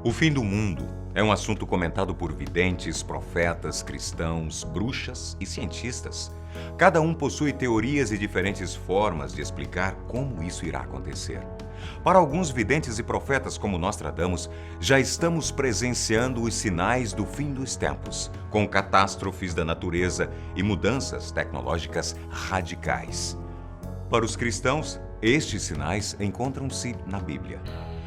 O fim do mundo é um assunto comentado por videntes, profetas, cristãos, bruxas e cientistas. Cada um possui teorias e diferentes formas de explicar como isso irá acontecer. Para alguns videntes e profetas como Nostradamus, já estamos presenciando os sinais do fim dos tempos, com catástrofes da natureza e mudanças tecnológicas radicais. Para os cristãos, estes sinais encontram-se na Bíblia.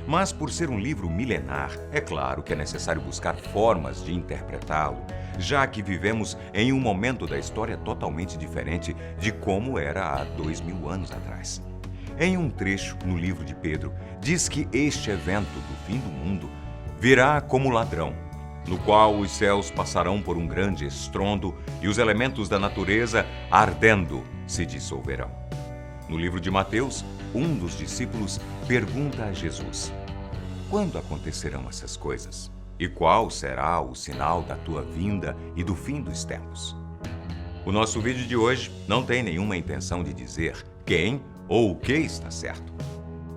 Mas, por ser um livro milenar, é claro que é necessário buscar formas de interpretá-lo, já que vivemos em um momento da história totalmente diferente de como era há 2000 anos atrás. Em um trecho no livro de Pedro, diz que este evento do fim do mundo virá como ladrão, no qual os céus passarão por um grande estrondo e os elementos da natureza, ardendo, se dissolverão. No livro de Mateus, um dos discípulos pergunta a Jesus: quando acontecerão essas coisas? E qual será o sinal da tua vinda e do fim dos tempos? O nosso vídeo de hoje não tem nenhuma intenção de dizer quem ou o que está certo.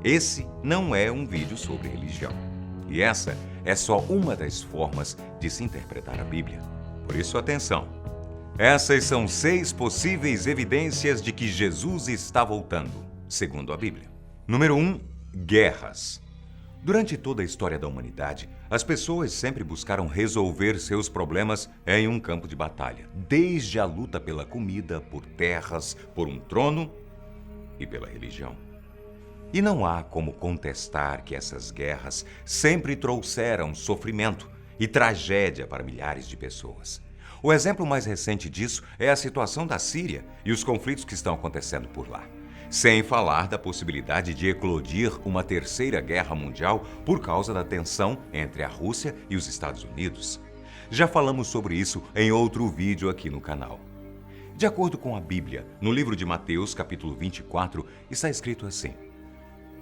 Esse não é um vídeo sobre religião. E essa é só uma das formas de se interpretar a Bíblia. Por isso, atenção! Essas são 6 possíveis evidências de que Jesus está voltando, segundo a Bíblia. Número 1. Guerras. Durante toda a história da humanidade, as pessoas sempre buscaram resolver seus problemas em um campo de batalha, desde a luta pela comida, por terras, por um trono e pela religião. E não há como contestar que essas guerras sempre trouxeram sofrimento e tragédia para milhares de pessoas. O exemplo mais recente disso é a situação da Síria e os conflitos que estão acontecendo por lá. Sem falar da possibilidade de eclodir uma terceira guerra mundial por causa da tensão entre a Rússia e os Estados Unidos. Já falamos sobre isso em outro vídeo aqui no canal. De acordo com a Bíblia, no livro de Mateus, capítulo 24, está escrito assim: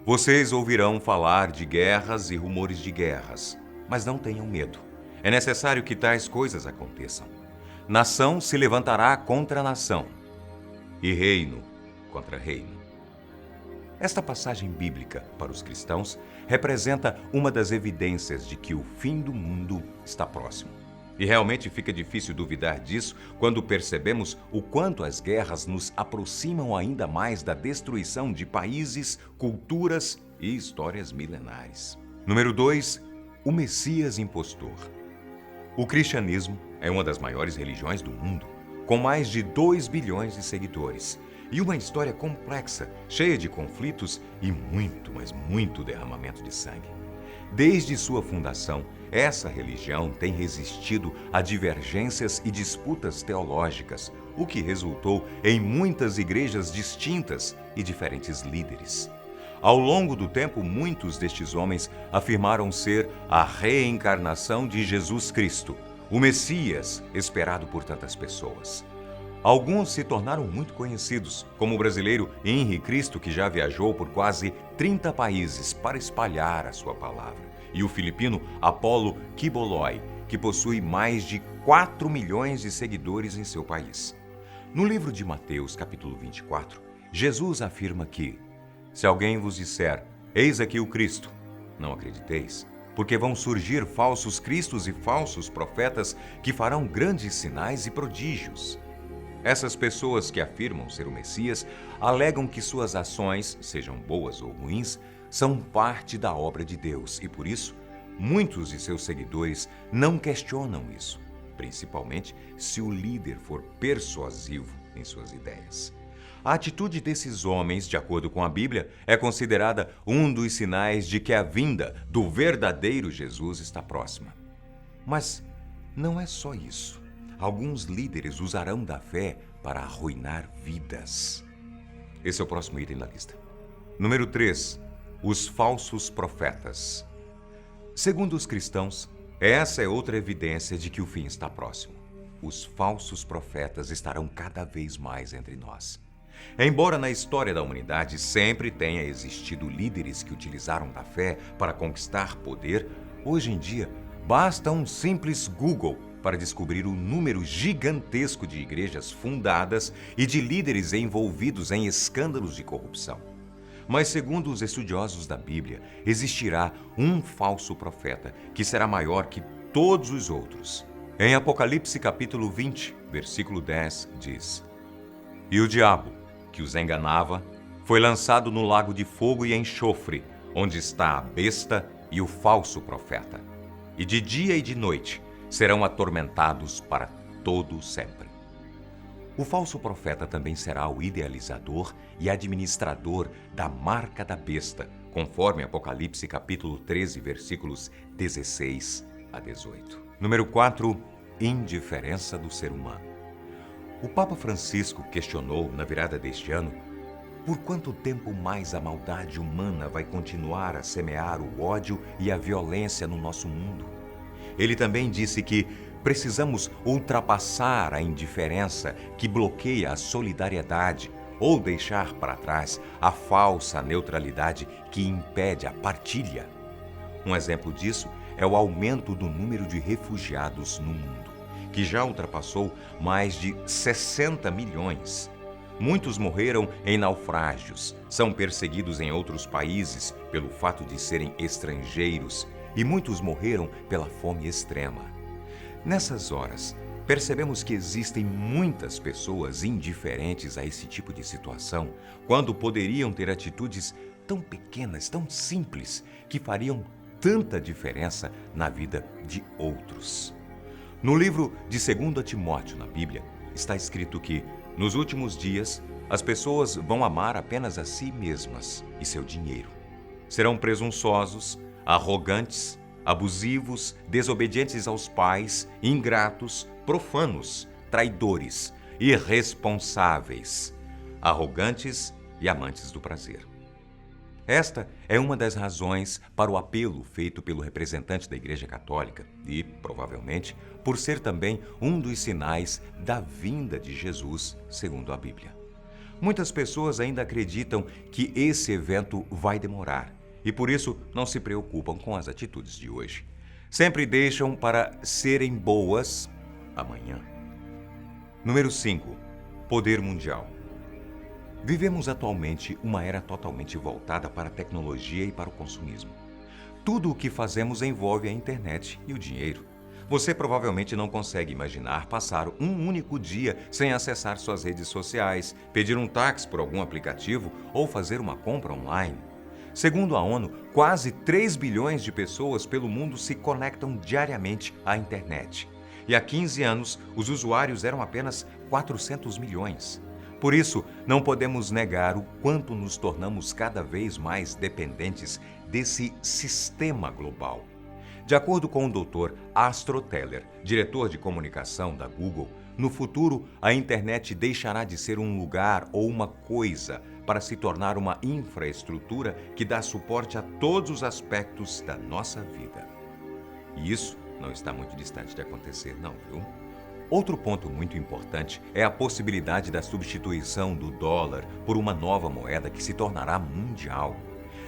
vocês ouvirão falar de guerras e rumores de guerras, mas não tenham medo. É necessário que tais coisas aconteçam. Nação se levantará contra nação, e reino contra reino. Esta passagem bíblica, para os cristãos, representa uma das evidências de que o fim do mundo está próximo. E realmente fica difícil duvidar disso quando percebemos o quanto as guerras nos aproximam ainda mais da destruição de países, culturas e histórias milenares. Número 2. O Messias impostor. O cristianismo é uma das maiores religiões do mundo, com mais de 2 bilhões de seguidores, e uma história complexa, cheia de conflitos e muito, mas muito derramamento de sangue. Desde sua fundação, essa religião tem resistido a divergências e disputas teológicas, o que resultou em muitas igrejas distintas e diferentes líderes. Ao longo do tempo, muitos destes homens afirmaram ser a reencarnação de Jesus Cristo, o Messias esperado por tantas pessoas. Alguns se tornaram muito conhecidos, como o brasileiro Henri Cristo, que já viajou por quase 30 países para espalhar a sua palavra, e o filipino Apollo Kiboloi, que possui mais de 4 milhões de seguidores em seu país. No livro de Mateus, capítulo 24, Jesus afirma que: se alguém vos disser, eis aqui o Cristo, não acrediteis, porque vão surgir falsos cristos e falsos profetas que farão grandes sinais e prodígios. Essas pessoas que afirmam ser o Messias alegam que suas ações, sejam boas ou ruins, são parte da obra de Deus e, por isso, muitos de seus seguidores não questionam isso, principalmente se o líder for persuasivo em suas ideias. A atitude desses homens, de acordo com a Bíblia, é considerada um dos sinais de que a vinda do verdadeiro Jesus está próxima. Mas não é só isso. Alguns líderes usarão da fé para arruinar vidas. Esse é o próximo item da lista. Número 3. Os falsos profetas. Segundo os cristãos, essa é outra evidência de que o fim está próximo. Os falsos profetas estarão cada vez mais entre nós. Embora na história da humanidade sempre tenha existido líderes que utilizaram da fé para conquistar poder, hoje em dia basta um simples Google para descobrir o número gigantesco de igrejas fundadas e de líderes envolvidos em escândalos de corrupção. Mas, segundo os estudiosos da Bíblia, existirá um falso profeta que será maior que todos os outros. Em Apocalipse capítulo 20, versículo 10, diz: E o diabo, que os enganava, foi lançado no lago de fogo e enxofre, onde está a besta e o falso profeta. E de dia e de noite serão atormentados para todo sempre. O falso profeta também será o idealizador e administrador da marca da besta, conforme Apocalipse capítulo 13, versículos 16 a 18. Número 4. Indiferença do ser humano. O Papa Francisco questionou, na virada deste ano, por quanto tempo mais a maldade humana vai continuar a semear o ódio e a violência no nosso mundo. Ele também disse que precisamos ultrapassar a indiferença que bloqueia a solidariedade ou deixar para trás a falsa neutralidade que impede a partilha. Um exemplo disso é o aumento do número de refugiados no mundo, que já ultrapassou mais de 60 milhões. Muitos morreram em naufrágios, são perseguidos em outros países pelo fato de serem estrangeiros e muitos morreram pela fome extrema. Nessas horas, percebemos que existem muitas pessoas indiferentes a esse tipo de situação, quando poderiam ter atitudes tão pequenas, tão simples, que fariam tanta diferença na vida de outros. No livro de 2 Timóteo, na Bíblia, está escrito que, nos últimos dias, as pessoas vão amar apenas a si mesmas e seu dinheiro. Serão presunçosos, arrogantes, abusivos, desobedientes aos pais, ingratos, profanos, traidores, irresponsáveis, arrogantes e amantes do prazer. Esta é uma das razões para o apelo feito pelo representante da Igreja Católica e, provavelmente, por ser também um dos sinais da vinda de Jesus, segundo a Bíblia. Muitas pessoas ainda acreditam que esse evento vai demorar e, por isso, não se preocupam com as atitudes de hoje. Sempre deixam para serem boas amanhã. Número 5. Poder mundial. Vivemos atualmente uma era totalmente voltada para a tecnologia e para o consumismo. Tudo o que fazemos envolve a internet e o dinheiro. Você provavelmente não consegue imaginar passar um único dia sem acessar suas redes sociais, pedir um táxi por algum aplicativo ou fazer uma compra online. Segundo a ONU, quase 3 bilhões de pessoas pelo mundo se conectam diariamente à internet. E há 15 anos, os usuários eram apenas 400 milhões. Por isso, não podemos negar o quanto nos tornamos cada vez mais dependentes desse sistema global. De acordo com o Dr. Astro Teller, diretor de comunicação da Google, no futuro a internet deixará de ser um lugar ou uma coisa para se tornar uma infraestrutura que dá suporte a todos os aspectos da nossa vida. E isso não está muito distante de acontecer, não, viu? Outro ponto muito importante é a possibilidade da substituição do dólar por uma nova moeda que se tornará mundial.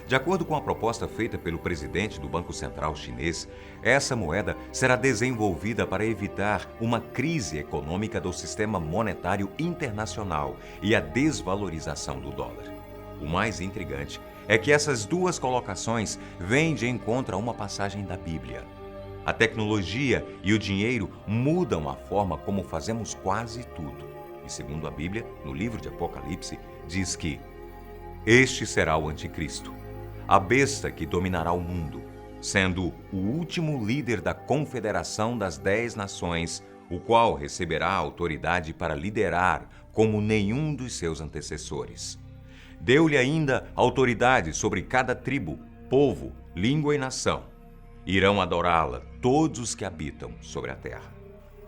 De acordo com a proposta feita pelo presidente do Banco Central chinês, essa moeda será desenvolvida para evitar uma crise econômica do sistema monetário internacional e a desvalorização do dólar. O mais intrigante é que essas duas colocações vêm de encontro a uma passagem da Bíblia. A tecnologia e o dinheiro mudam a forma como fazemos quase tudo. E segundo a Bíblia, no livro de Apocalipse, diz que este será o anticristo, a besta que dominará o mundo, sendo o último líder da confederação das 10 nações, o qual receberá autoridade para liderar como nenhum dos seus antecessores. Deu-lhe ainda autoridade sobre cada tribo, povo, língua e nação. Irão adorá-la todos os que habitam sobre a terra.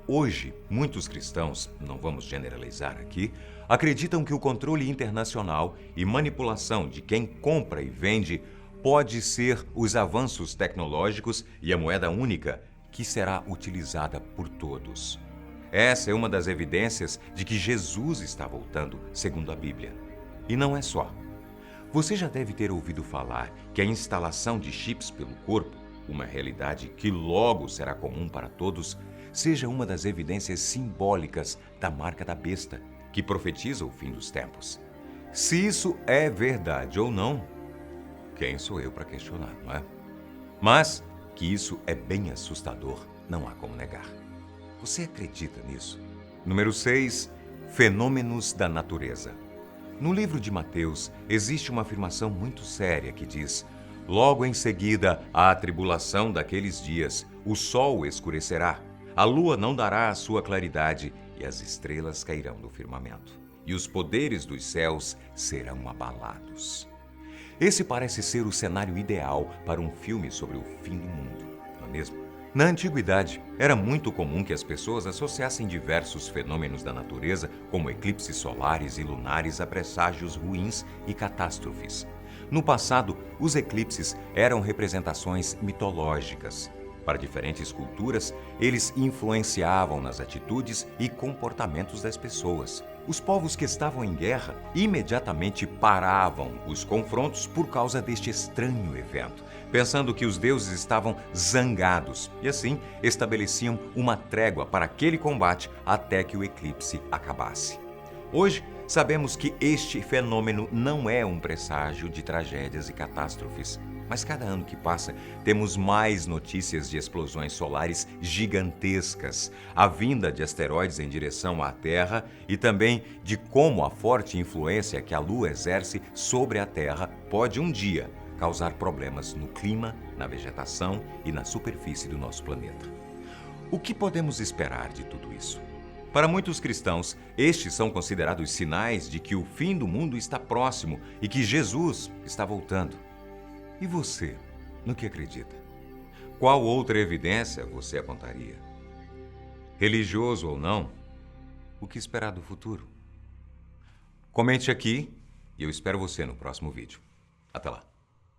Hoje, muitos cristãos, não vamos generalizar aqui, acreditam que o controle internacional e manipulação de quem compra e vende pode ser os avanços tecnológicos e a moeda única que será utilizada por todos. Essa é uma das evidências de que Jesus está voltando, segundo a Bíblia. E não é só. Você já deve ter ouvido falar que a instalação de chips pelo corpo, uma realidade que logo será comum para todos, seja uma das evidências simbólicas da marca da besta, que profetiza o fim dos tempos. Se isso é verdade ou não, quem sou eu para questionar, não é? Mas que isso é bem assustador, não há como negar. Você acredita nisso? Número 6. Fenômenos da natureza. No livro de Mateus, existe uma afirmação muito séria que diz: logo em seguida à tribulação daqueles dias, o sol escurecerá, a lua não dará a sua claridade e as estrelas cairão do firmamento, e os poderes dos céus serão abalados. Esse parece ser o cenário ideal para um filme sobre o fim do mundo, não é mesmo? Na antiguidade, era muito comum que as pessoas associassem diversos fenômenos da natureza, como eclipses solares e lunares, a presságios ruins e catástrofes. No passado, os eclipses eram representações mitológicas. Para diferentes culturas, eles influenciavam nas atitudes e comportamentos das pessoas. Os povos que estavam em guerra imediatamente paravam os confrontos por causa deste estranho evento, pensando que os deuses estavam zangados e assim estabeleciam uma trégua para aquele combate até que o eclipse acabasse. Hoje, sabemos que este fenômeno não é um presságio de tragédias e catástrofes. Mas cada ano que passa, temos mais notícias de explosões solares gigantescas, a vinda de asteroides em direção à Terra e também de como a forte influência que a Lua exerce sobre a Terra pode um dia causar problemas no clima, na vegetação e na superfície do nosso planeta. O que podemos esperar de tudo isso? Para muitos cristãos, estes são considerados sinais de que o fim do mundo está próximo e que Jesus está voltando. E você, no que acredita? Qual outra evidência você apontaria? Religioso ou não, o que esperar do futuro? Comente aqui e eu espero você no próximo vídeo. Até lá!